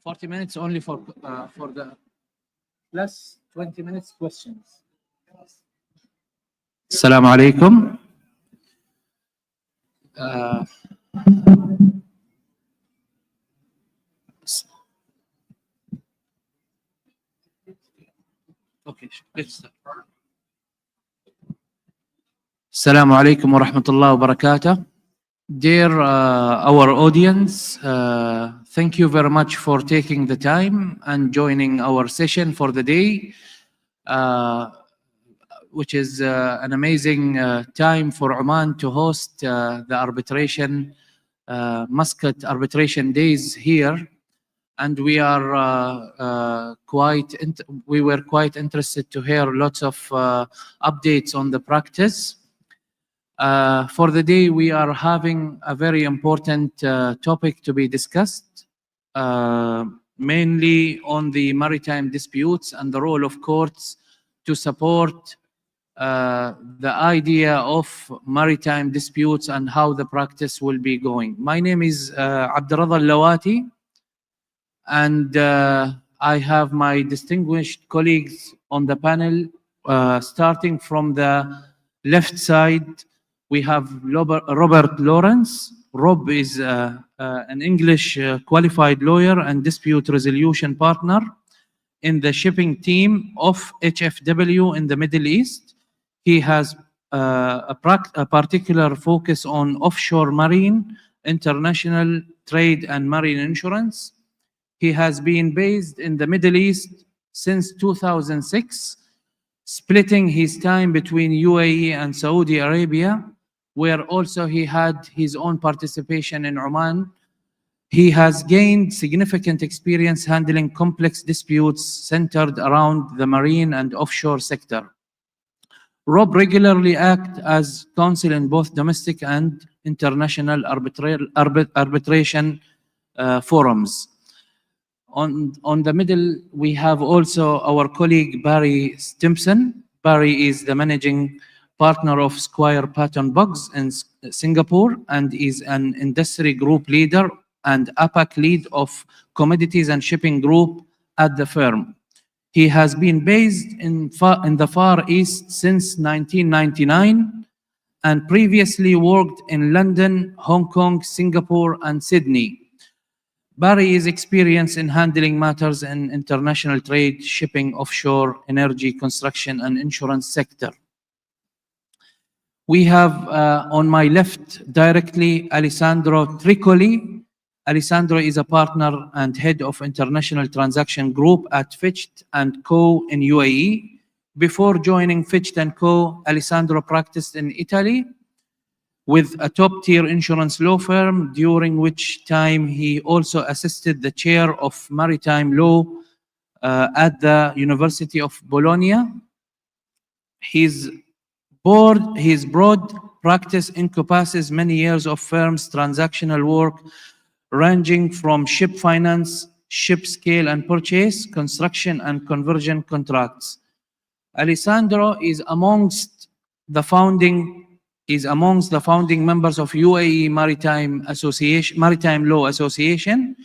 40 minutes only for the plus 20 minutes questions. Assalamu alaikum. Okay, let's start. Assalamu alaikum wa rahmatullahi wa barakatuh. Dear our audience, thank you very much for taking the time and joining our session for the day, which is an amazing time for Oman to host the arbitration, Musqat arbitration days here. And we are we were quite interested to hear lots of updates on the practice. For the day, we are having a very important topic to be discussed, mainly on the maritime disputes and the role of courts to support the idea of maritime disputes and how the practice will be going. My name is Abdurrada Lawati, and I have my distinguished colleagues on the panel, starting from the left side. We have Robert Lawrence. Rob is an English qualified lawyer and dispute resolution partner in the shipping team of HFW in the Middle East. He has a particular focus on offshore marine, international trade and marine insurance. He has been based in the Middle East since 2006, splitting his time between UAE and Saudi Arabia, where also he had his own participation in Oman. He has gained significant experience handling complex disputes centered around the marine and offshore sector. Rob regularly acts as counsel in both domestic and international arbitration forums. On the middle, we have also our colleague Barry Stimpson. Barry is the managing partner of Squire Patton Boggs in Singapore and is an industry group leader and APAC lead of commodities and shipping group at the firm. He has been based in the Far East since 1999 and previously worked in London, Hong Kong, Singapore, and Sydney. Barry is experienced in handling matters in international trade, shipping, offshore, energy, construction, and insurance sector. We have on my left directly Alessandro Tricoli. Alessandro is a partner and head of international transaction group at Fitch & Co in UAE. Before joining Fitch & Co, Alessandro practiced in Italy with a top-tier insurance law firm, during which time he also assisted the chair of maritime law at the University of Bologna. His broad practice encompasses many years of firm's transactional work, ranging from ship finance, ship scale and purchase, construction and conversion contracts. Alessandro is amongst the founding members of UAE Maritime Law Association,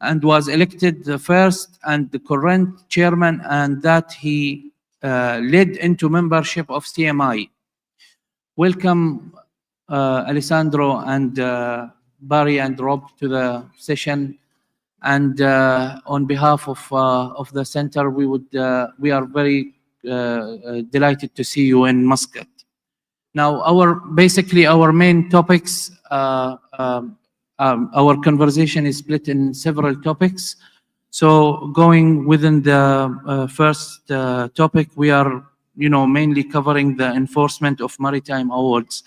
and was elected the first and the current chairman, and that he led into membership of CMI. Welcome, Alessandro and Barry and Rob to the session. And on behalf of the center, we are very delighted to see you in Muscat. Now, our main topics, our conversation is split in several topics. So going within the first topic, we are mainly covering the enforcement of maritime awards.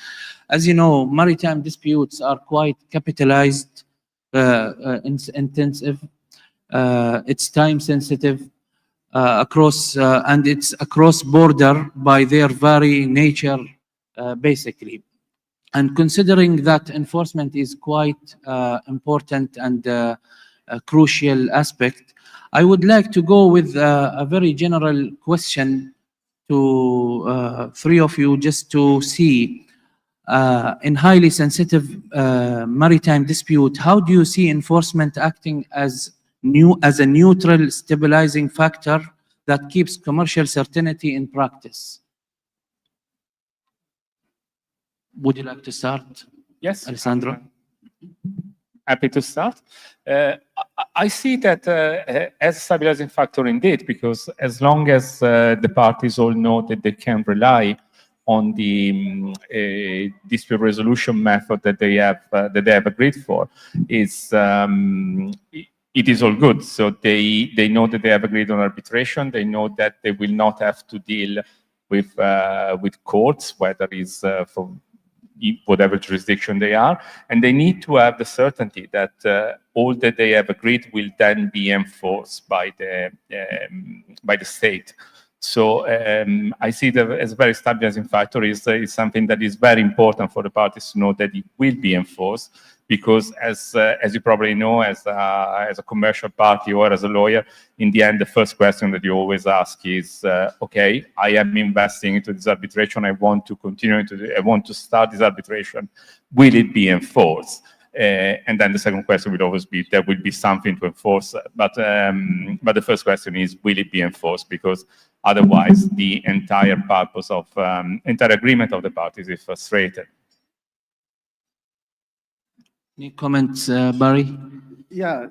As you know, maritime disputes are quite capitalized, intensive, it's time sensitive, and it's across border by their very nature, basically. And considering that enforcement is quite important and a crucial aspect, I would like to go with a very general question to three of you, just to see in highly sensitive maritime dispute, how do you see enforcement acting as a neutral stabilizing factor that keeps commercial certainty in practice? Would you like to start? Yes, Alessandro. Happy to start. I see that as a stabilizing factor indeed, because as long as the parties all know that they can rely on the dispute resolution method that they have agreed for, it is all good. So they know that they have agreed on arbitration. They know that they will not have to deal with courts, whether it's for whatever jurisdiction they are, and they need to have the certainty that all that they have agreed will then be enforced by the state. So I see that as a very stabilizing factor. Is something that is very important for the parties to know that it will be enforced, because as you probably know, as a commercial party or as a lawyer, in the end, the first question that you always ask is, okay, I am investing into this arbitration. I want to continue I want to start this arbitration. Will it be enforced? And then the second question will always be, there will be something to enforce. But the first question is, will it be enforced? Because otherwise, the entire purpose of entire agreement of the parties is frustrated. Any comments, Barry? Yeah,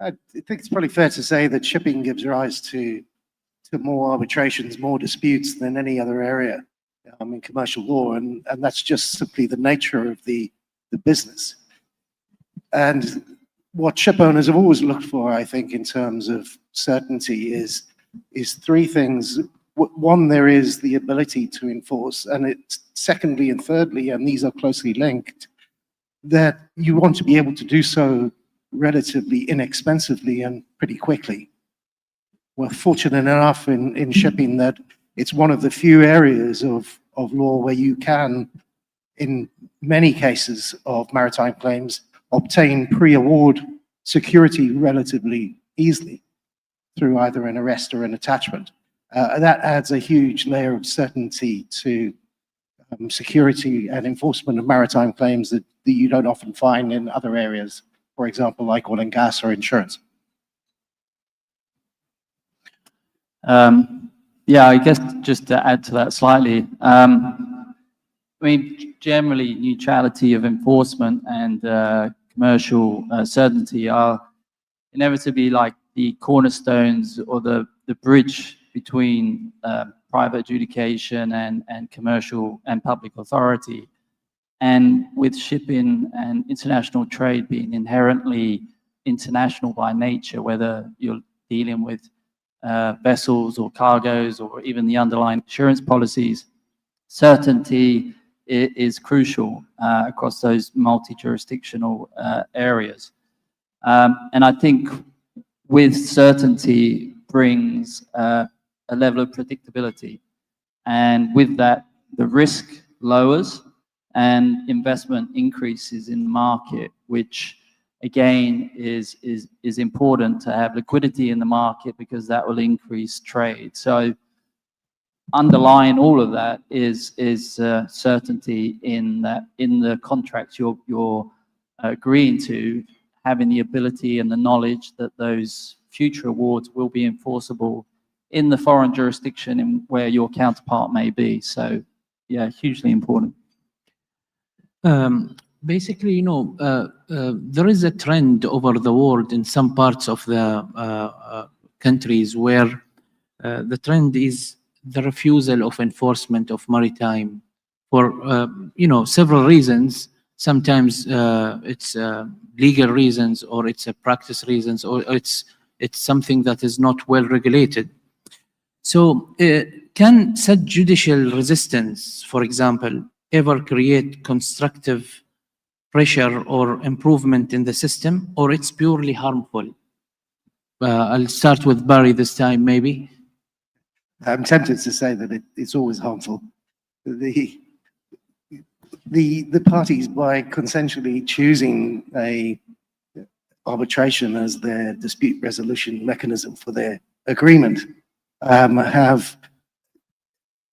I think it's probably fair to say that shipping gives rise to more arbitrations, more disputes than any other area in commercial law, and that's just simply the nature of the business. And what ship owners have always looked for, I think, in terms of certainty is three things. One, there is the ability to enforce, and it's secondly and thirdly, and these are closely linked, that you want to be able to do so relatively inexpensively and pretty quickly. We're fortunate enough in shipping that it's one of the few areas of law where you can, in many cases of maritime claims, obtain pre-award security relatively easily through either an arrest or an attachment. That adds a huge layer of certainty to security and enforcement of maritime claims that you don't often find in other areas, for example, like oil and gas or insurance. Yeah, I guess just to add to that slightly, I mean, generally neutrality of enforcement and commercial certainty are inevitably like the cornerstones or the bridge between private adjudication and commercial and public authority. And with shipping and international trade being inherently international by nature, whether you're dealing with vessels or cargoes or even the underlying insurance policies, certainty is crucial across those multi-jurisdictional areas. And I think with certainty brings a level of predictability. And with that, the risk lowers and investment increases in the market, which again is important to have liquidity in the market because that will increase trade. So underlying all of that is certainty in the contracts you're agreeing to, having the ability and the knowledge that those future awards will be enforceable in the foreign jurisdiction in where your counterpart may be. So yeah, hugely important. Basically, you know, there is a trend over the world in some parts of the countries where the trend is the refusal of enforcement of maritime for, you know, several reasons. Sometimes it's legal reasons, or it's a practice reasons, or it's something that is not well regulated. So can such judicial resistance, for example, ever create constructive pressure or improvement in the system, or it's purely harmful? I'll start with Barry this time, maybe. I'm tempted to say that it's always harmful. The parties, by consensually choosing a arbitration as their dispute resolution mechanism for their agreement, have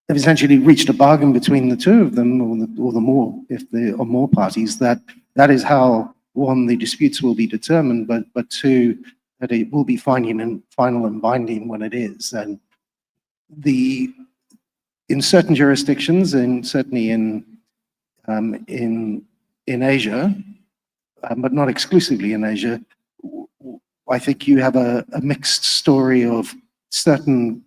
essentially reached a bargain between the two of them, or the more, if there are more parties, that is how, one, the disputes will be determined, but two, that it will be final and binding when it is. And in certain jurisdictions, and certainly in Asia, but not exclusively in Asia, I think you have a mixed story of certain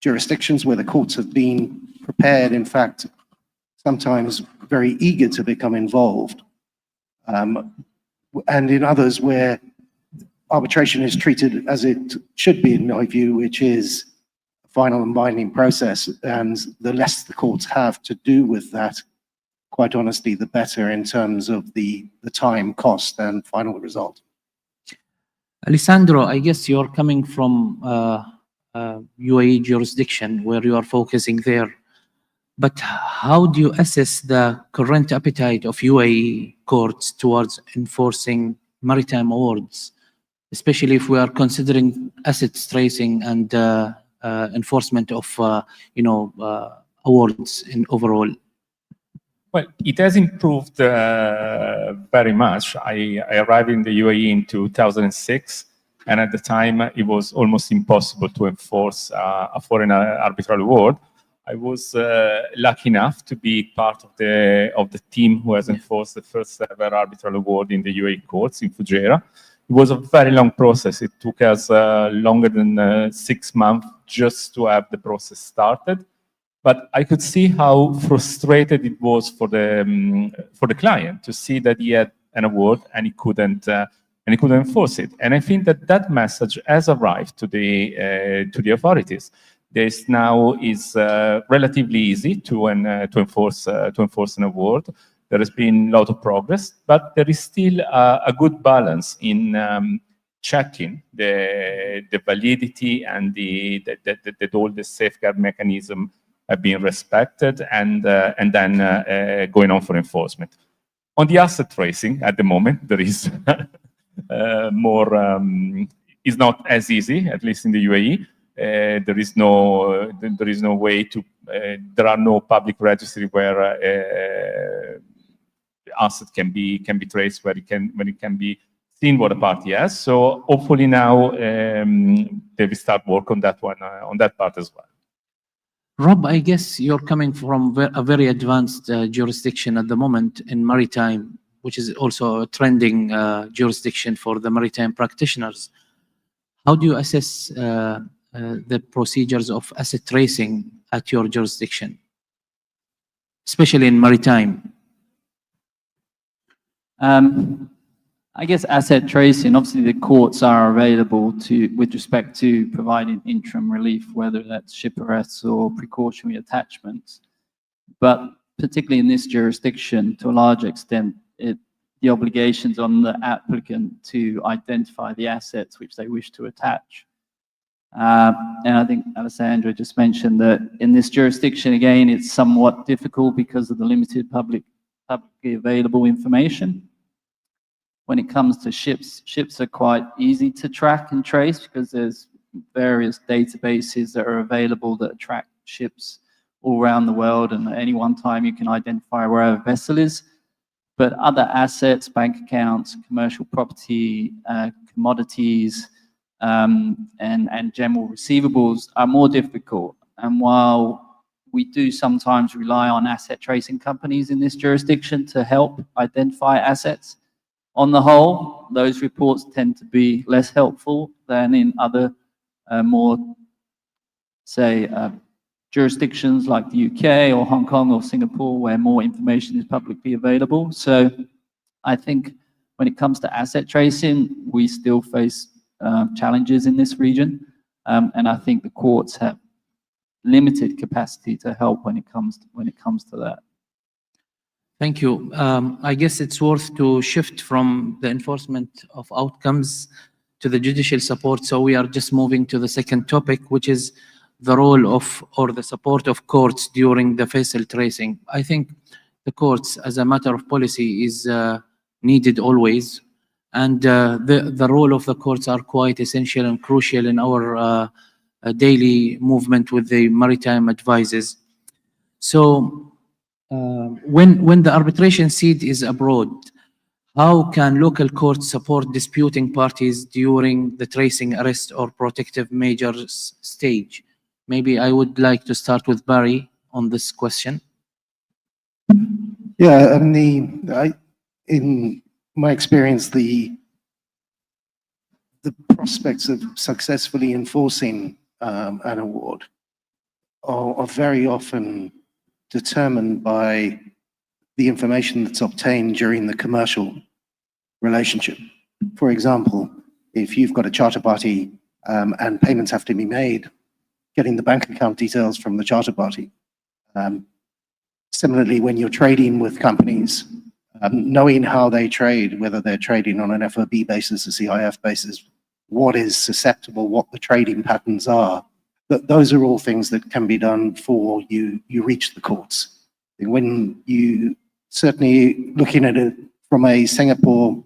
jurisdictions where the courts have been prepared, in fact, sometimes very eager to become involved, and in others where arbitration is treated as it should be, in my view, which is a final and binding process, and the less the courts have to do with that, quite honestly, the better in terms of the time, cost, and final result. Alessandro, I guess you're coming from UAE jurisdiction where you are focusing there. But how do you assess the current appetite of UAE courts towards enforcing maritime awards, especially if we are considering assets tracing and enforcement of awards in overall? Well, it has improved very much. I arrived in the UAE in 2006, and at the time it was almost impossible to enforce a foreign arbitral award. I was lucky enough to be part of the team who has enforced the first ever arbitral award in the UAE courts in Fujairah. It was a very long process. It took us longer than 6 months just to have the process started. But I could see how frustrated it was for the client to see that he had an award and he couldn't enforce it. And I think that message has arrived to the authorities. This now is relatively easy to enforce an award. There has been a lot of progress, but there is still a good balance in checking the validity and that all the safeguard mechanism have been respected, and then going on for enforcement. On the asset tracing, at the moment, there is more. Is not as easy, at least in the UAE. There is no way to. There are no public registry where asset can be traced, where it can be seen what a party has. So hopefully now they will start work on that one, on that part as well. Rob, I guess you're coming from a very advanced jurisdiction at the moment in maritime, which is also a trending jurisdiction for the maritime practitioners. How do you assess the procedures of asset tracing at your jurisdiction, especially in maritime? I guess asset tracing, obviously the courts are available with respect to providing interim relief, whether that's ship arrests or precautionary attachments. But particularly in this jurisdiction, to a large extent, the obligations on the applicant to identify the assets which they wish to attach. And I think Alessandra just mentioned that in this jurisdiction, again, it's somewhat difficult because of the limited publicly available information. When it comes to ships, ships are quite easy to track and trace because there's various databases that are available that track ships all around the world, and at any one time you can identify where a vessel is. But other assets, bank accounts, commercial property, commodities, and general receivables are more difficult. And while we do sometimes rely on asset tracing companies in this jurisdiction to help identify assets, on the whole, those reports tend to be less helpful than in other more, say, jurisdictions like the UK or Hong Kong or Singapore, where more information is publicly available. So I think when it comes to asset tracing, we still face challenges in this region. And I think the courts have limited capacity to help when it comes to that. Thank you. I guess it's worth to shift from the enforcement of outcomes to the judicial support. So we are just moving to the second topic, which is the role of or the support of courts during the vessel tracing. I think the courts, as a matter of policy, is needed always. And the role of the courts are quite essential and crucial in our daily movement with the maritime advices. So when the arbitration seat is abroad, how can local courts support disputing parties during the tracing, arrest, or protective measures stage? Maybe I would like to start with Barry on this question. Yeah, in my experience, the prospects of successfully enforcing an award are very often determined by the information that's obtained during the commercial relationship. For example, if you've got a charter party and payments have to be made, getting the bank account details from the charter party. Similarly, when you're trading with companies, knowing how they trade, whether they're trading on an FOB basis, a CIF basis, what is susceptible, what the trading patterns are, those are all things that can be done before you reach the courts. When you certainly looking at it from a Singapore,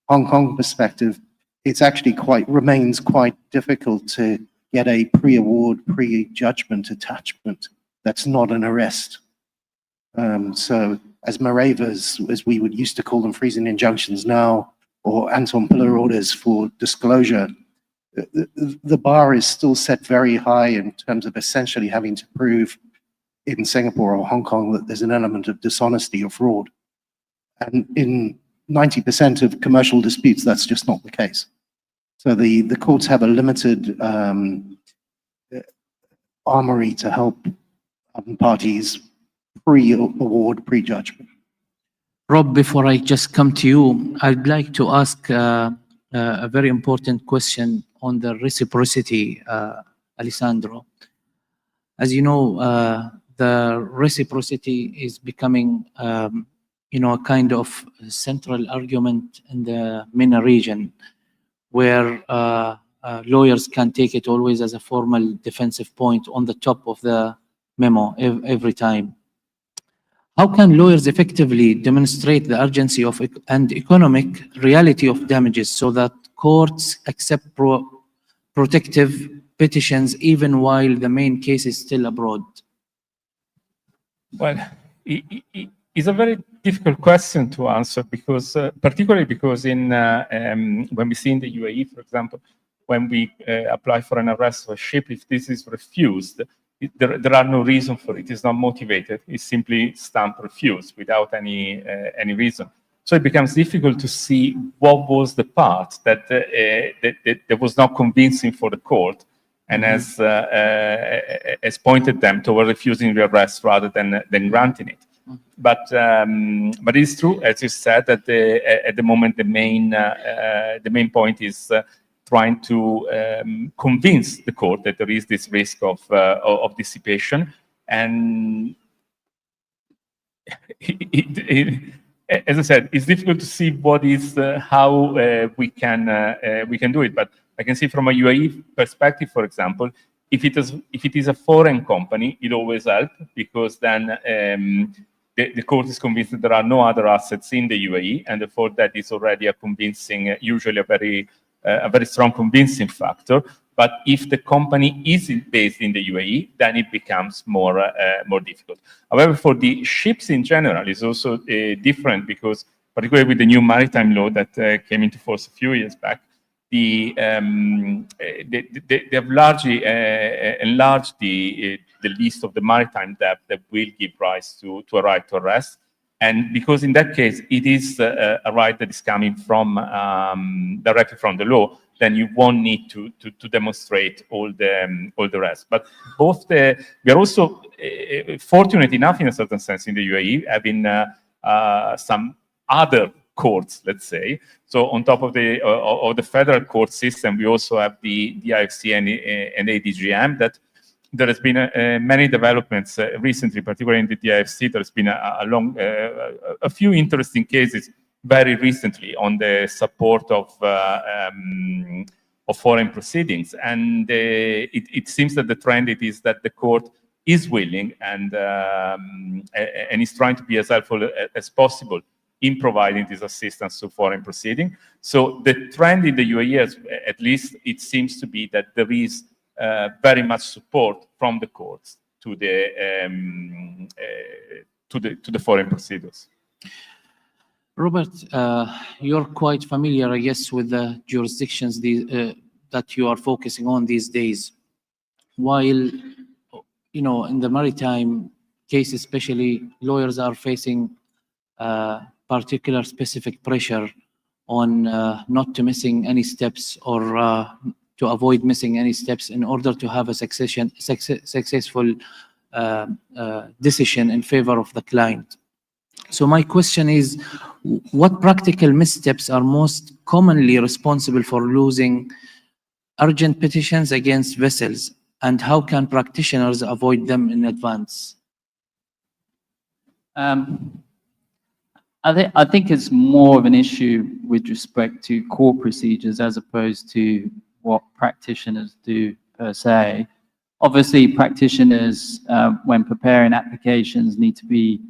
Hong Kong perspective, it's actually remains quite difficult to get a pre-award, pre-judgment attachment that's not an arrest. So as Maravas, as we would used to call them, freezing injunctions now, or Anton Pillar orders for disclosure, the bar is still set very high in terms of essentially having to prove in Singapore or Hong Kong that there's an element of dishonesty or fraud. And in 90% of commercial disputes, that's just not the case. So the courts have a limited armory to help parties pre-award, pre-judgment. Rob, before I just come to you, I'd like to ask a very important question on the reciprocity, Alessandro. As you know, the reciprocity is becoming, a kind of central argument in the MENA region, where lawyers can take it always as a formal defensive point on the top of the memo every time. How can lawyers effectively demonstrate the urgency of and economic reality of damages so that courts accept protective petitions even while the main case is still abroad? Well, it's a very difficult question to answer because, particularly because when we see in the UAE, for example, when we apply for an arrest of a ship, if this is refused, there are no reason for it. It's not motivated. It's simply stamp refused without any reason. So it becomes difficult to see what was the part that was not convincing for the court and has pointed them toward refusing the arrest rather than granting it. But it is true, as you said, that at the moment the main point is trying to convince the court that there is this risk of dissipation, and as I said, it's difficult to see what is how we can do it. But I can see from a UAE perspective, for example, if it is a foreign company, it always helps, because then the court is convinced that there are no other assets in the UAE, and therefore that is already a convincing, usually a very strong convincing factor. But if the company is based in the UAE, then it becomes more difficult. However, for the ships in general, it's also different, because particularly with the new maritime law that came into force a few years back, they have largely enlarged the list of the maritime debt that will give rise to a right to arrest. And because in that case, it is a right that is coming from directly from the law, then you won't need to demonstrate all the rest. But we are also fortunate enough, in a certain sense, in the UAE, having some other courts, let's say. So on top of the federal court system, we also have the IFC and ADGM. That there has been many developments recently, particularly in the DIFC. There's been a few interesting cases very recently on the support of foreign proceedings, and it seems that the trend is that the court is willing and is trying to be as helpful as possible in providing this assistance to foreign proceeding. So the trend in the UAE, at least, it seems to be that there is very much support from the courts to the foreign procedures. Robert, you're quite familiar, I guess, with the jurisdictions that you are focusing on these days. While, in the maritime case especially, lawyers are facing particular specific pressure on not to missing any steps, or to avoid missing any steps, in order to have a successful decision in favor of the client. So my question is, what practical missteps are most commonly responsible for losing urgent petitions against vessels, and how can practitioners avoid them in advance? I think it's more of an issue with respect to court procedures as opposed to what practitioners do per se. Obviously, practitioners, when preparing applications, need to be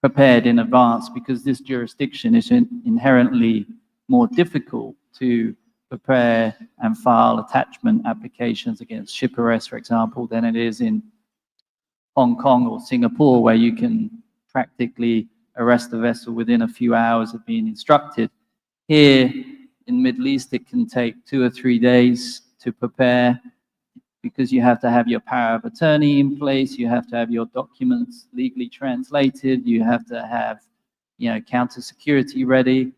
prepared in advance, because this jurisdiction is inherently more difficult to prepare and file attachment applications against ship arrest, for example, than it is in Hong Kong or Singapore, where you can practically arrest the vessel within a few hours of being instructed. Here in the Middle East, it can take 2 or 3 days to prepare, because you have to have your power of attorney in place, you have to have your documents legally translated, you have to have, counter security ready,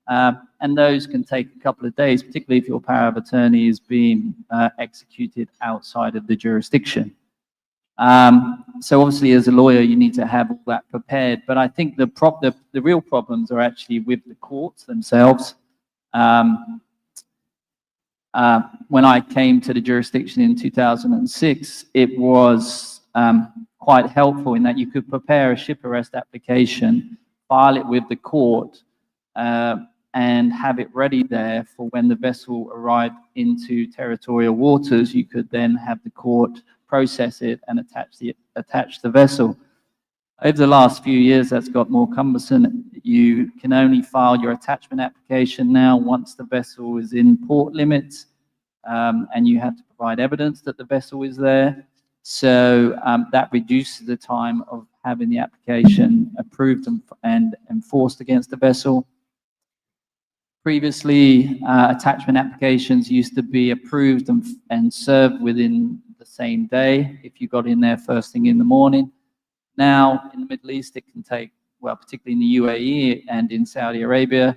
and those can take a couple of days, particularly if your power of attorney is being executed outside of the jurisdiction. So obviously, as a lawyer, you need to have all that prepared. But I think the real problems are actually with the courts themselves. When I came to the jurisdiction in 2006, it was quite helpful in that you could prepare a ship arrest application, file it with the court, and have it ready there for when the vessel arrived into territorial waters. You could then have the court process it and attach the vessel. Over the last few years, that's got more cumbersome. You can only file your attachment application now once the vessel is in port limits, and you have to provide evidence that the vessel is there. So that reduces the time of having the application approved and enforced against the vessel. Previously, attachment applications used to be approved and served within the same day if you got in there first thing in the morning. Now, in the Middle East, it can take, well, particularly in the UAE and in Saudi Arabia,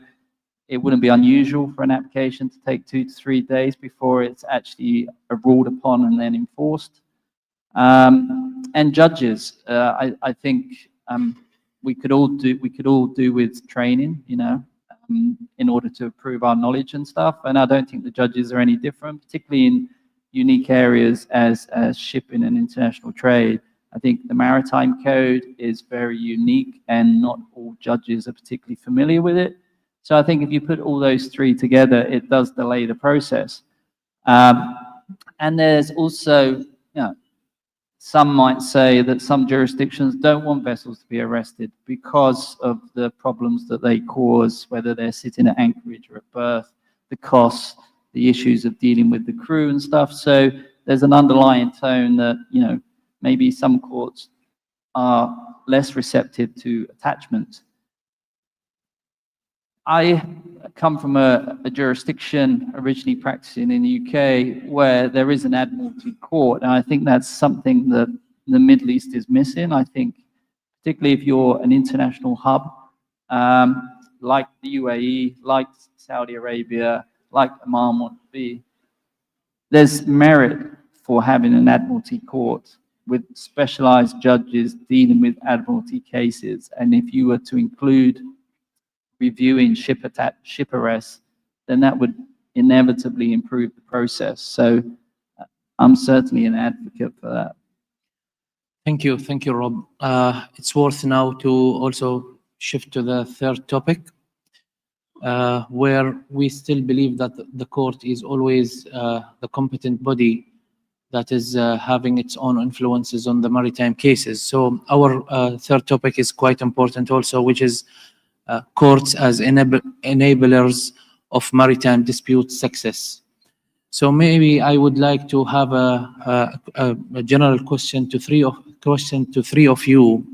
it wouldn't be unusual for an application to take 2 to 3 days before it's actually ruled upon and then enforced. And judges, I think we could all do with training, you know, in order to improve our knowledge and stuff. And I don't think the judges are any different, particularly in unique areas as shipping and international trade. I think the maritime code is very unique and not all judges are particularly familiar with it. So I think if you put all those three together, it does delay the process. And there's also, you know, some might say that some jurisdictions don't want vessels to be arrested because of the problems that they cause, whether they're sitting at anchorage or at berth, the costs, the issues of dealing with the crew and stuff. So there's an underlying tone that, you know, maybe some courts are less receptive to attachment. I come from a jurisdiction originally practicing in the UK where there is an admiralty court, and I think that's something that the Middle East is missing. I think particularly if you're an international hub, like the UAE, like Saudi Arabia, like Oman would be, there's merit for having an admiralty court with specialized judges dealing with admiralty cases. And if you were to include reviewing ship arrests, then that would inevitably improve the process. So I'm certainly an advocate for that. Thank you, Rob. It's worth now to also shift to the third topic, where we still believe that the court is always the competent body that is having its own influences on the maritime cases. So our third topic is quite important also, which is courts as enablers of maritime dispute success. So maybe I would like to have a general question to three of you,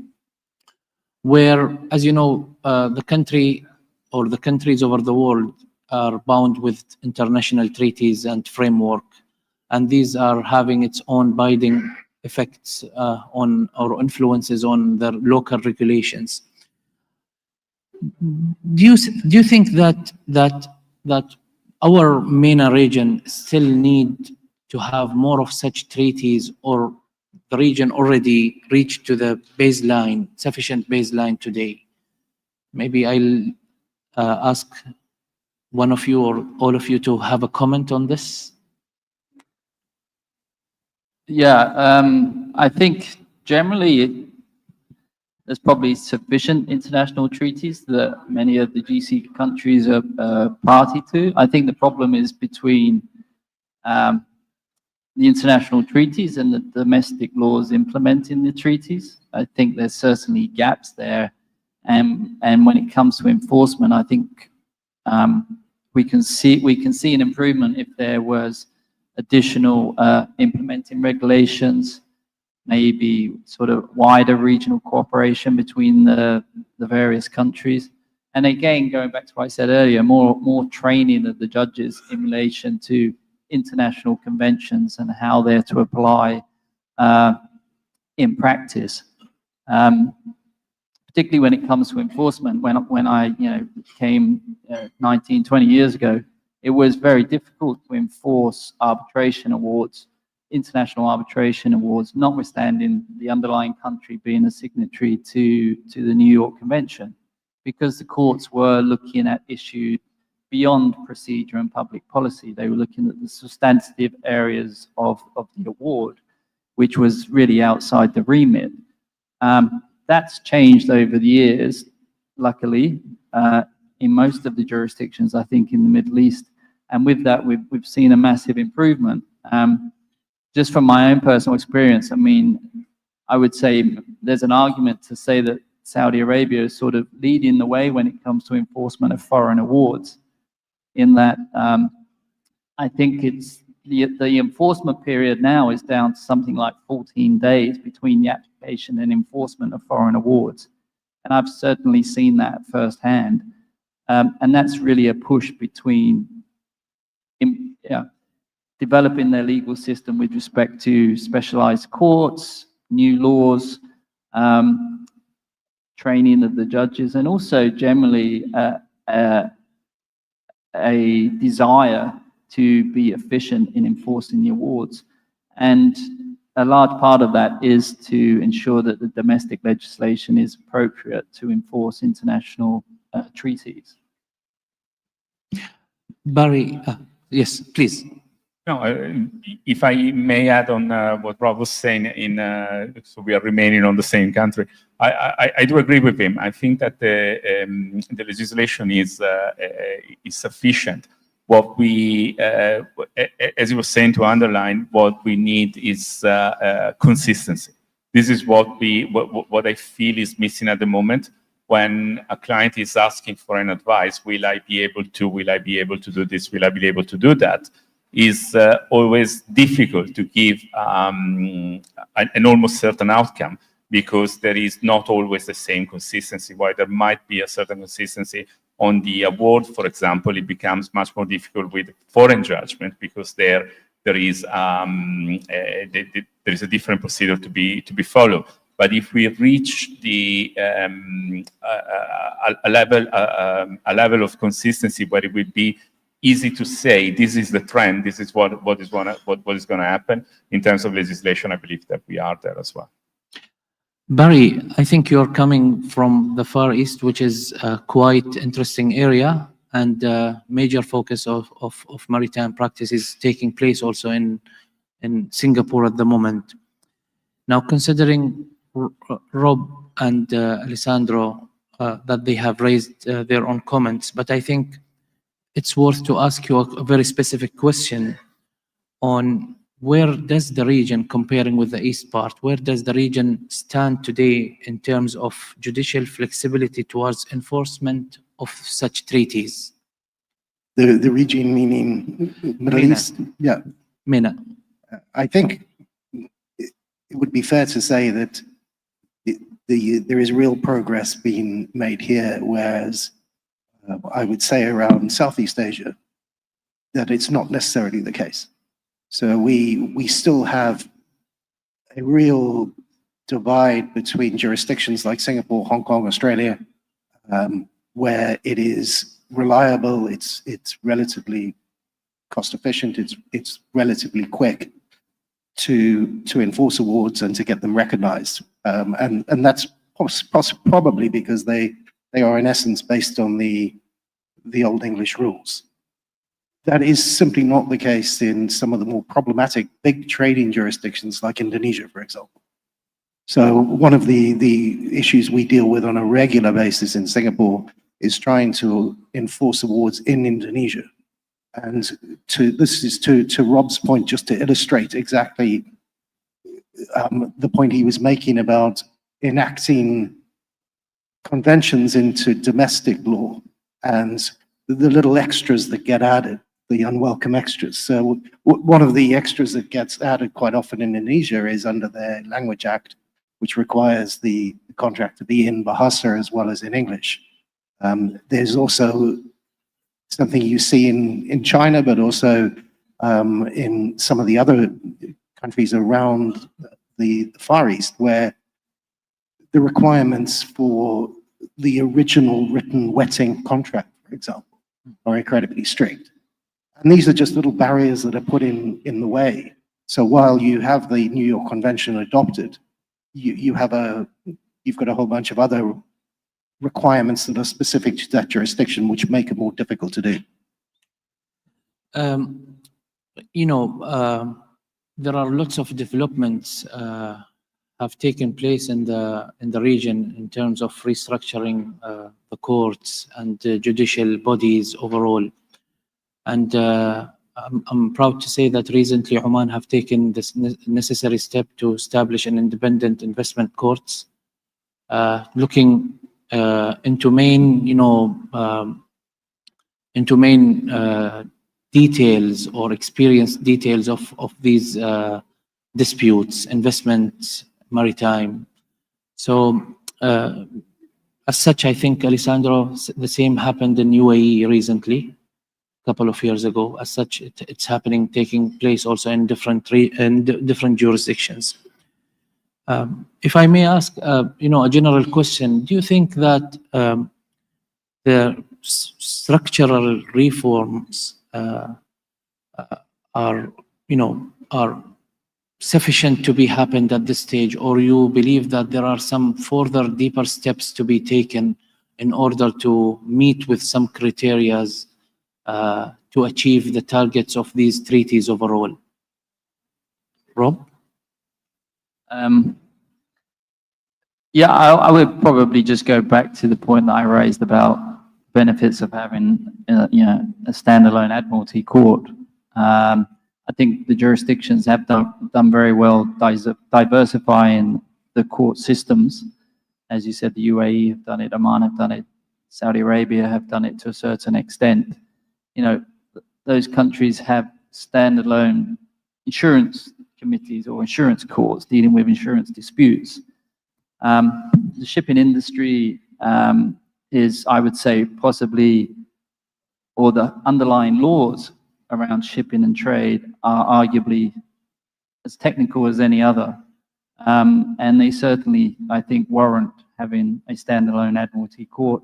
where, as you know, the country or the countries over the world are bound with international treaties and framework, and these are having its own binding effects on or influences on their local regulations. Do you think that our MENA region still need to have more of such treaties, or the region already reached to the baseline, sufficient baseline today? Maybe I'll ask one of you or all of you to have a comment on this. Yeah, I think generally there's probably sufficient international treaties that many of the GC countries are party to. I think the problem is between the international treaties and the domestic laws implementing the treaties. I think there's certainly gaps there. And when it comes to enforcement, I think we can see an improvement if there was additional implementing regulations, maybe sort of wider regional cooperation between the various countries. And again, going back to what I said earlier, more training of the judges in relation to international conventions and how they're to apply in practice. Particularly when it comes to enforcement. When I came 19, 20 years ago, it was very difficult to enforce arbitration awards, international arbitration awards, notwithstanding the underlying country being a signatory to the New York Convention, because the courts were looking at issues beyond procedure and public policy. They were looking at the substantive areas of the award, which was really outside the remit. That's changed over the years, luckily, in most of the jurisdictions, I think, in the Middle East. And with that, we've seen a massive improvement. Just from my own personal experience, I mean, I would say there's an argument to say that Saudi Arabia is sort of leading the way when it comes to enforcement of foreign awards, in that I think it's the enforcement period now is down to something like 14 days between the application and enforcement of foreign awards. And I've certainly seen that firsthand. And that's really a push between developing their legal system with respect to specialized courts, new laws, training of the judges, and also generally a desire to be efficient in enforcing the awards. And a large part of that is to ensure that the domestic legislation is appropriate to enforce international treaties. Barry, yes, please. No, if I may add on what Rob was saying, so we are remaining on the same country. I do agree with him. I think that the legislation is sufficient. What we, as he was saying, to underline, what we need is consistency. This is what I feel is missing at the moment. When a client is asking for an advice, will I be able to do this? Will I be able to do that? Is always difficult to give an almost certain outcome, because there is not always the same consistency. While there might be a certain consistency on the award, for example, it becomes much more difficult with foreign judgment, because there is a different procedure to be followed. But if we reach the a level of consistency where it will be easy to say, this is the trend, this is what is going to happen in terms of legislation, I believe that we are there as well. Barry, I think you're coming from the Far East, which is a quite interesting area, and major focus of maritime practice is taking place also in Singapore at the moment. Now, considering Rob and Alessandro that they have raised their own comments, but I think it's worth to ask you a very specific question on where does the region, comparing with the East part, where does the region stand today in terms of judicial flexibility towards enforcement of such treaties? The region meaning Middle MENA. East? Yeah. MENA. I think it would be fair to say that there is real progress being made here, whereas I would say around Southeast Asia that it's not necessarily the case. So we still have a real divide between jurisdictions like Singapore, Hong Kong, Australia, where it is reliable, it's relatively cost efficient, it's relatively quick to enforce awards and to get them recognized. And that's probably because they are in essence based on the Old English rules. That is simply not the case in some of the more problematic big trading jurisdictions like Indonesia, for example. So one of the issues we deal with on a regular basis in Singapore is trying to enforce awards in Indonesia. And this is to Rob's point, just to illustrate exactly the point he was making about enacting conventions into domestic law and the little extras that get added, the unwelcome extras. So one of the extras that gets added quite often in Indonesia is under their Language Act, which requires the contract to be in Bahasa as well as in English. There's also something you see in China, but also in some of the other countries around the Far East, where the requirements for the original written wetting contract, for example, are incredibly strict. And these are just little barriers that are put in the way. So while you have the New York Convention adopted, you've got a whole bunch of other requirements that are specific to that jurisdiction, which make it more difficult to do. There are lots of developments have taken place in the region in terms of restructuring the courts and the judicial bodies overall. And I'm proud to say that recently Oman have taken this necessary step to establish an independent investment courts, looking into main details or experience details of these disputes, investments, maritime. So as such, I think, Alessandro, the same happened in UAE recently, a couple of years ago. As such, it's happening, taking place also in different jurisdictions. If I may ask, a general question, do you think that the structural reforms are, are sufficient to be happened at this stage, or you believe that there are some further deeper steps to be taken in order to meet with some criteria to achieve the targets of these treaties overall? Rob? Yeah, I would probably just go back to the point that I raised about benefits of having, a standalone Admiralty Court. I think the jurisdictions have done very well diversifying the court systems. As you said, the UAE have done it, Oman have done it, Saudi Arabia have done it to a certain extent. Those countries have standalone insurance committees or insurance courts dealing with insurance disputes. The shipping industry is, I would say, possibly, or the underlying laws around shipping and trade are arguably as technical as any other. And they certainly, I think, warrant having a standalone Admiralty Court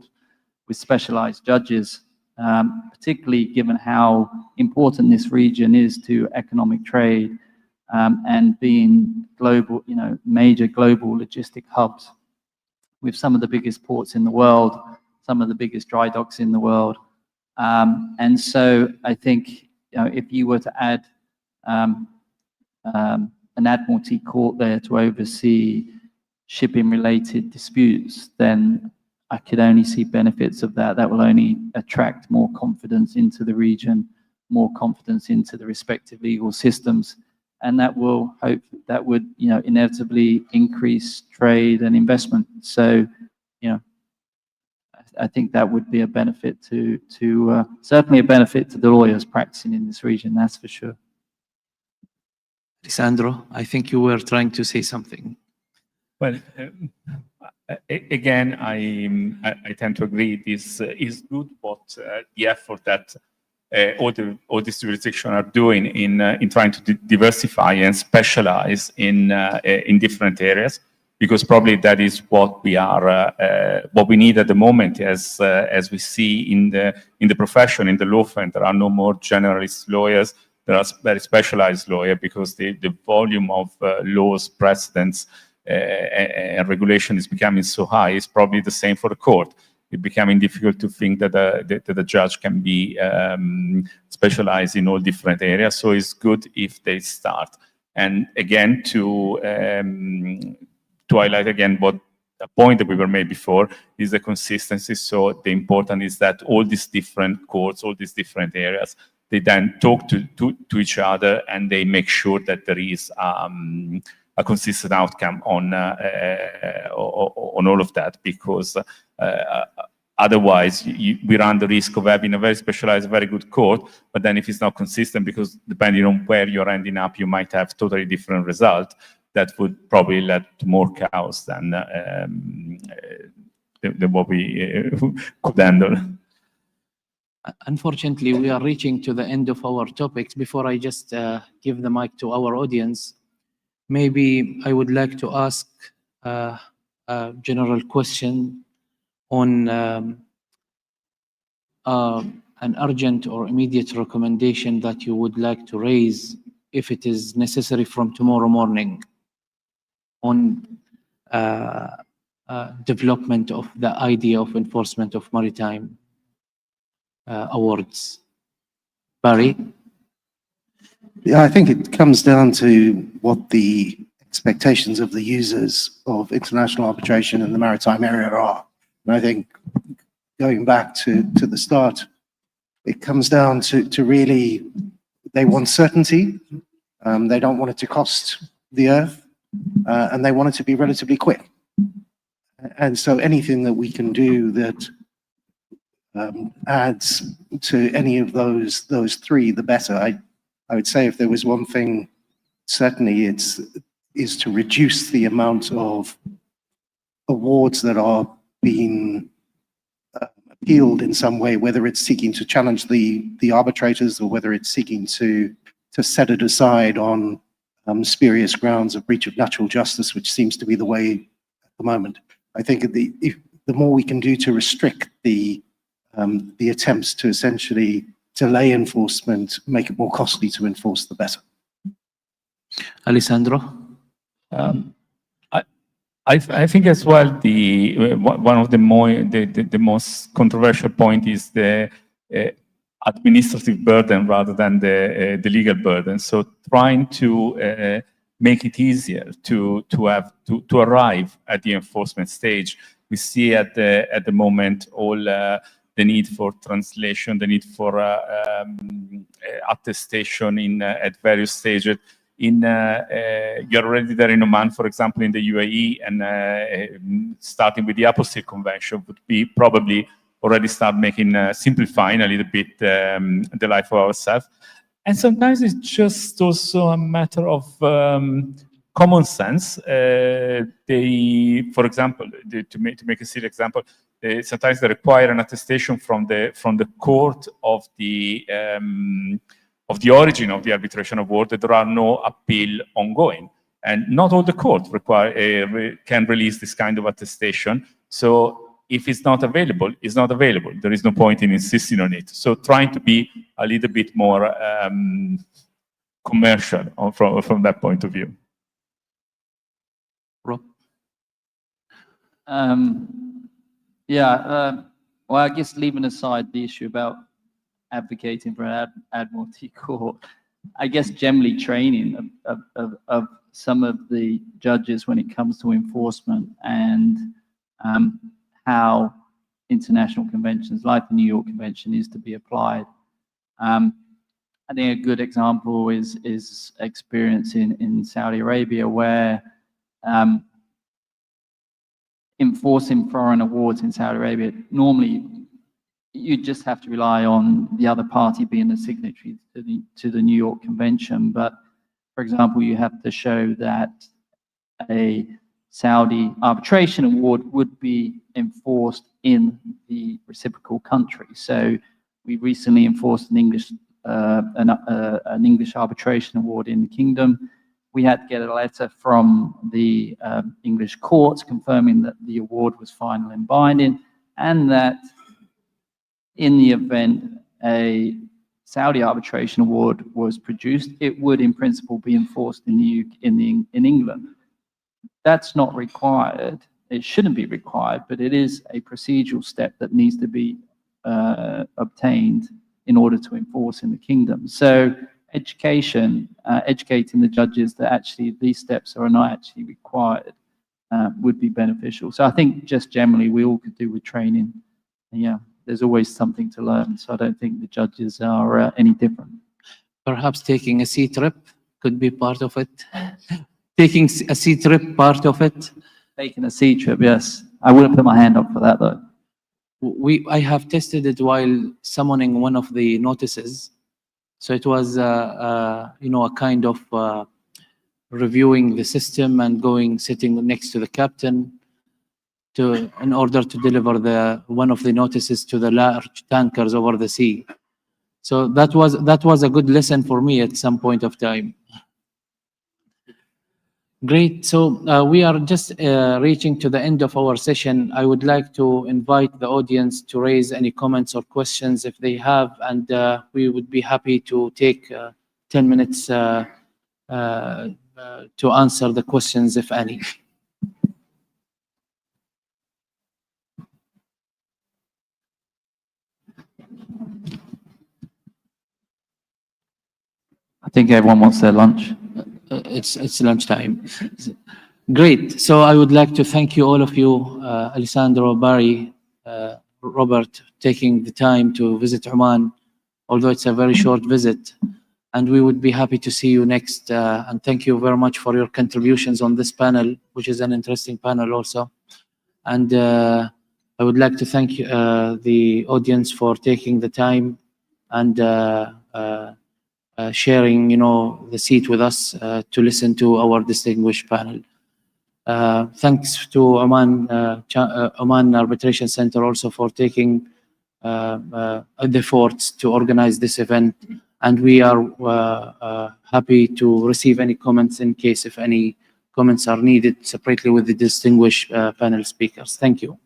with specialized judges, particularly given how important this region is to economic trade and being global, major global logistic hubs with some of the biggest ports in the world, some of the biggest dry docks in the world. And so I think, if you were to add an Admiralty Court there to oversee shipping-related disputes, then I could only see benefits of that. That will only attract more confidence into the region, more confidence into the respective legal systems, and that would inevitably increase trade and investment. So, I think that would be a benefit to certainly a benefit to the lawyers practicing in this region, that's for sure. Lisandro, I think you were trying to say something. Well, again, I tend to agree. This is good, but the effort that all these jurisdictions are doing in trying to diversify and specialize in different areas, because probably that is what we need at the moment, as we see in the profession, in the law firm. There are no more generalist lawyers. There are very specialized lawyers, because the volume of laws, precedents, and regulation is becoming so high. It's probably the same for the court. It's becoming difficult to think that the judge can be specialized in all different areas. So it's good if they start. And again, to highlight again what a point that we were made before is the consistency. So the important is that all these different courts, all these different areas, they then talk to each other, and they make sure that there is a consistent outcome on all of that, because otherwise we run the risk of having a very specialized, very good court, but then if it's not consistent, because depending on where you're ending up, you might have totally different result. That would probably lead to more chaos than what we could handle. Unfortunately, we are reaching to the end of our topics. Before I just give the mic to our audience, maybe I would like to ask a general question on an urgent or immediate recommendation that you would like to raise, if it is necessary, from tomorrow morning, on development of the idea of enforcement of maritime awards. Barry? Yeah, I think it comes down to what the expectations of the users of international arbitration in the maritime area are. And I think, going back to the start, it comes down to really, they want certainty. They don't want it to cost the earth, and they want it to be relatively quick. And so anything that we can do that adds to any of those three, the better. I would say, if there was one thing, certainly is to reduce the amount of awards that are being appealed in some way, whether it's seeking to challenge the arbitrators, or whether it's seeking to set it aside on spurious grounds of breach of natural justice, which seems to be the way at the moment. I think the more we can do to restrict the the attempts to essentially delay enforcement, make it more costly to enforce, the better. Alessandro? I think as well one of the most controversial point is the administrative burden rather than the legal burden. So trying to make it easier to arrive at the enforcement stage. We see at the moment all the need for translation, the need for attestation at various stages. You're already there in Oman, for example, in the UAE, and starting with the Apostle Convention would be probably already start making simplifying a little bit the life of ourselves. And sometimes it's just also a matter of common sense. For example, to make a silly example, sometimes they require an attestation from the court of the origin of the arbitration award that there are no appeal ongoing, and not all the courts can release this kind of attestation. So if it's not available, it's not available. There is no point in insisting on it. So trying to be a little bit more commercial from that point of view. Rob? Well, I guess leaving aside the issue about advocating for an admiralty court, I guess generally training of some of the judges when it comes to enforcement and how international conventions like the New York Convention is to be applied. I think a good example is experience in Saudi Arabia, where enforcing foreign awards in Saudi Arabia, normally you just have to rely on the other party being a signatory to the New York Convention. But for example, you have to show that a Saudi arbitration award would be enforced in the reciprocal country. So we recently enforced an English arbitration award in the Kingdom. We had to get a letter from the English courts confirming that the award was final and binding, and that in the event a Saudi arbitration award was produced, it would in principle be enforced in England. That's not required. It shouldn't be required, but it is a procedural step that needs to be obtained in order to enforce in the Kingdom. So educating the judges that actually these steps are not actually required would be beneficial. So I think just generally we all could do with training. Yeah, there's always something to learn. So I don't think the judges are any different. Perhaps taking a sea trip could be part of it. Taking a sea trip part of it. Taking a sea trip, yes. I wouldn't put my hand up for that though. I have tested it while summoning one of the notices. So it was, a kind of reviewing the system and sitting next to the captain in order to deliver one of the notices to the large tankers over the sea. So that was a good lesson for me at some point of time. Great. So we are just reaching to the end of our session. I would like to invite the audience to raise any comments or questions if they have, and we would be happy to take 10 minutes to answer the questions, if any. I think everyone wants their lunch. It's lunchtime. Great. So I would like to thank you, all of you, Alessandro, Barry, Robert, taking the time to visit Oman, although it's a very short visit. And we would be happy to see you next. And thank you very much for your contributions on this panel, which is an interesting panel also. And I would like to thank the audience for taking the time and sharing, the seat with us to listen to our distinguished panel. Thanks to Oman Arbitration Center also for taking the efforts to organize this event. And we are happy to receive any comments in case if any comments are needed separately with the distinguished panel speakers. Thank you.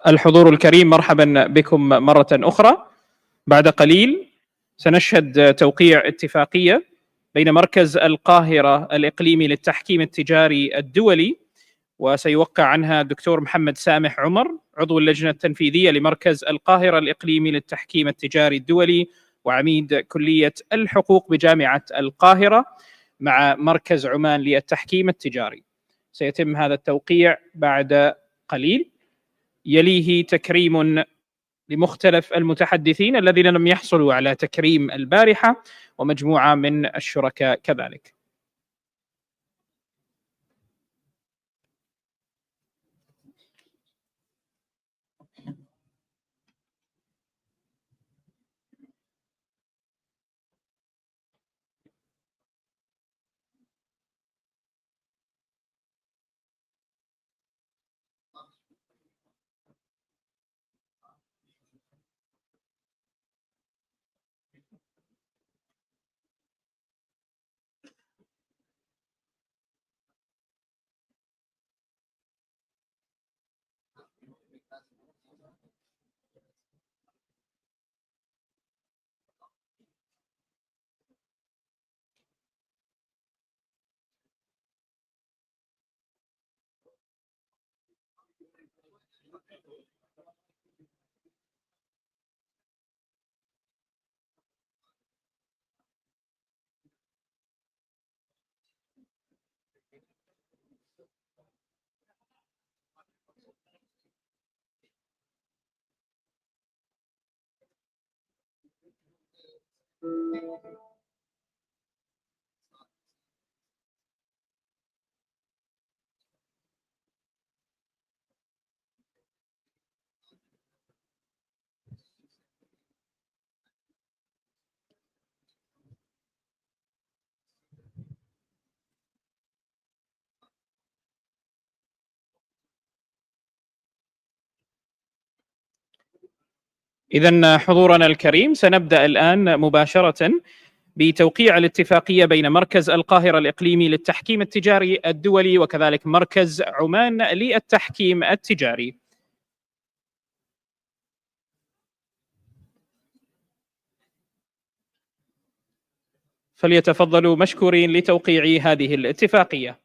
الحضور الكريم، مرحبا بكم مرة أخرى. بعد قليل سنشهد توقيع اتفاقية بين مركز القاهرة الإقليمي للتحكيم التجاري الدولي، وسيوقع عنها الدكتور محمد سامح عمر، عضو اللجنة التنفيذية لمركز القاهرة الإقليمي للتحكيم التجاري الدولي وعميد كلية الحقوق بجامعة القاهرة، مع مركز عمان للتحكيم التجاري. سيتم هذا التوقيع بعد قليل، يليه تكريم لمختلف المتحدثين الذين لم يحصلوا على تكريم البارحة ومجموعة من الشركاء كذلك. إذن حضورنا الكريم، سنبدأ الآن مباشرة بتوقيع الاتفاقية بين مركز القاهرة الإقليمي للتحكيم التجاري الدولي وكذلك مركز عمان للتحكيم التجاري. فليتفضلوا مشكورين لتوقيع هذه الاتفاقية.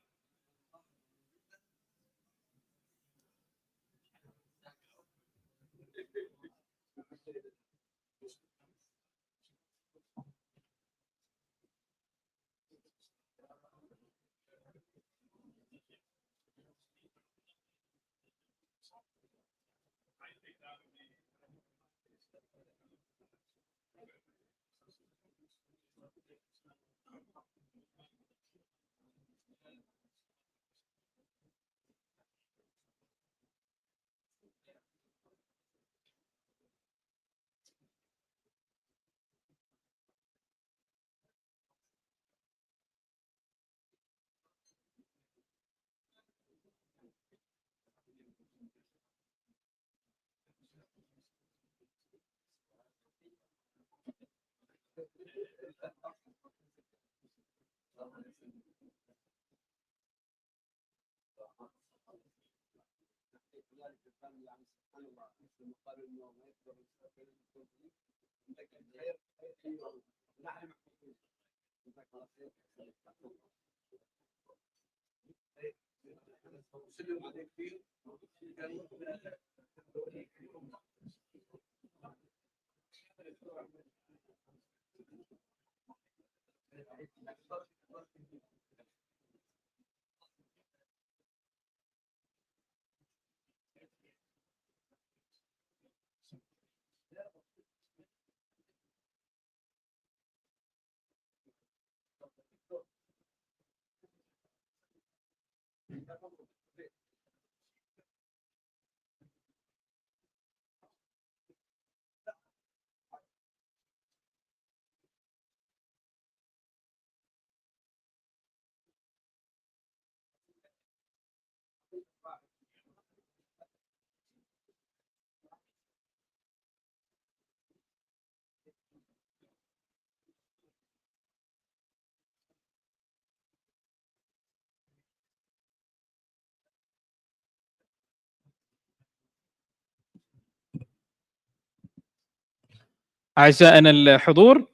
أعزائنا الحضور،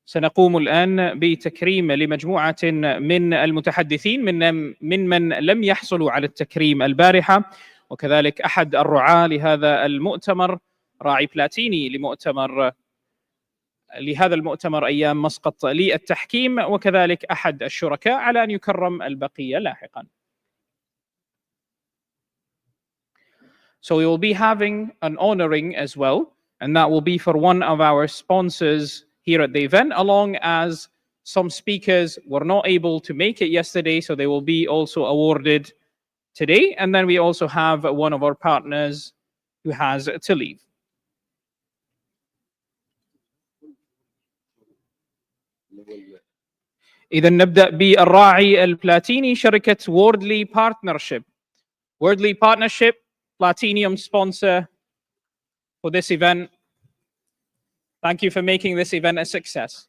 سنقوم الآن بتكريم لمجموعة من المتحدثين من لم يحصلوا على التكريم البارحة، وكذلك أحد الرعاة لهذا المؤتمر، راعي بلاتيني لهذا المؤتمر أيام مسقط للتحكيم، وكذلك أحد الشركاء، على أن يكرم البقية لاحقا. So we will be having an honoring as well, and that will be for one of our sponsors here at the event, along as some speakers were not able to make it yesterday, so they will be also awarded today. And then we also have one of our partners who has to leave. إذا نبدأ بالراعي البلاتيني، شركة Wordly Partnership. Wordly Partnership, Platinum sponsor for this event. Thank you for making this event a success.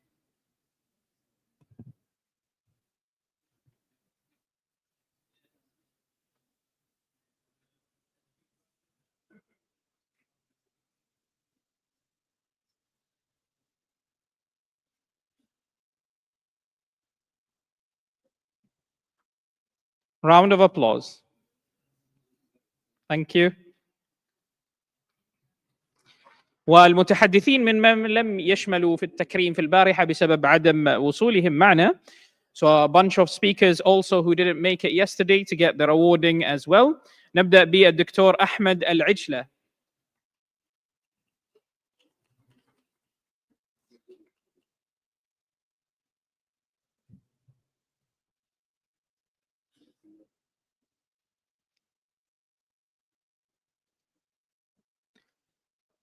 Round of applause. Thank you. والمتحدثين من لم يشملوا في التكريم في البارحة بسبب عدم وصولهم معنا. So a bunch of speakers also who didn't make it yesterday to get their awarding as well. نبدأ بالدكتور أحمد العجلة.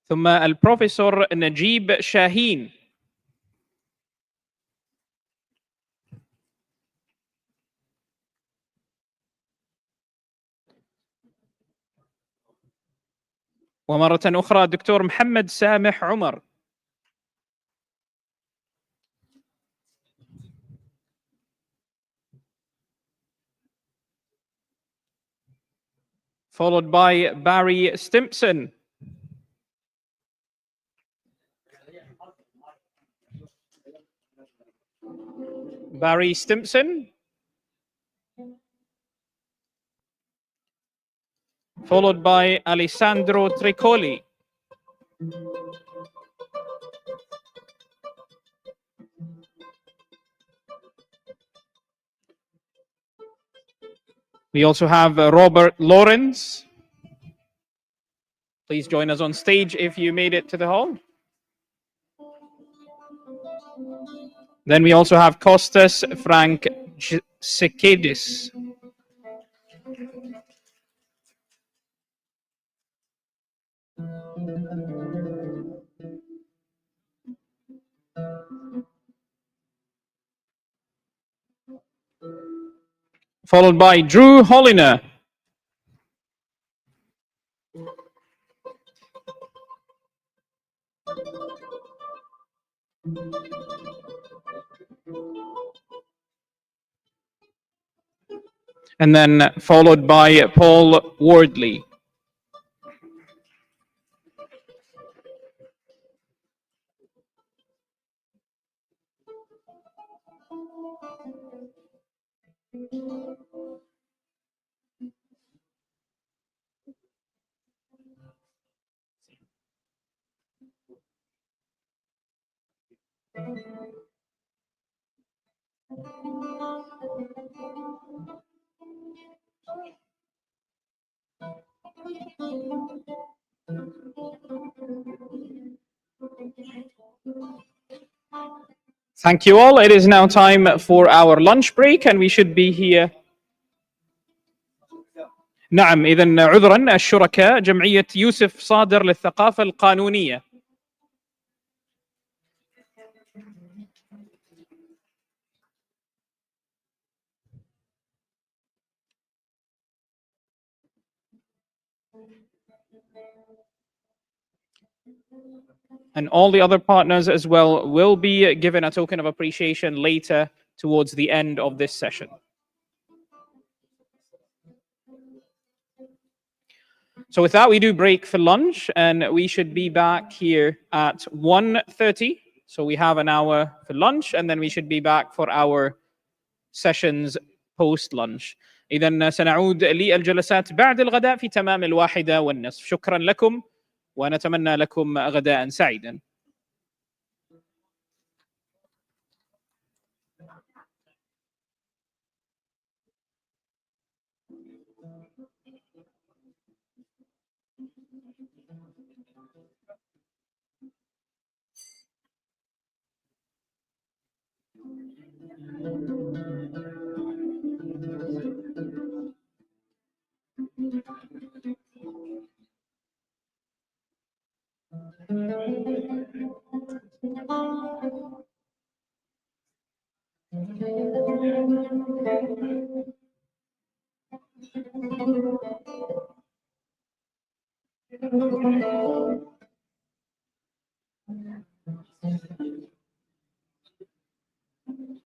ثم البروفيسور نجيب شاهين. ومرة أخرى الدكتور محمد سامح عمر. Followed by Barry Stimpson. Barry Stimpson. Followed by Alessandro Tricoli. We also have Robert Lawrence. Please join us on stage if you made it to the hall. Then we also have Kostas Franksikidis. Followed by Drew Holliner. And then followed by Paul Wardley. Thank you all. It is now time for our lunch break, and we should be here نعم، إذا عذرا الشركاء جمعية يوسف صادر للثقافة القانونية. And all the other partners as well will be given a token of appreciation later towards the end of this session. So with that, we do break for lunch, and we should be back here at 1:30. So we have an hour for lunch, and then we should be back for our sessions post-lunch. إذن سنعود للجلسات بعد الغداء في تمام 1:30. شكرا لكم ونتمنى لكم غداء سعيدا.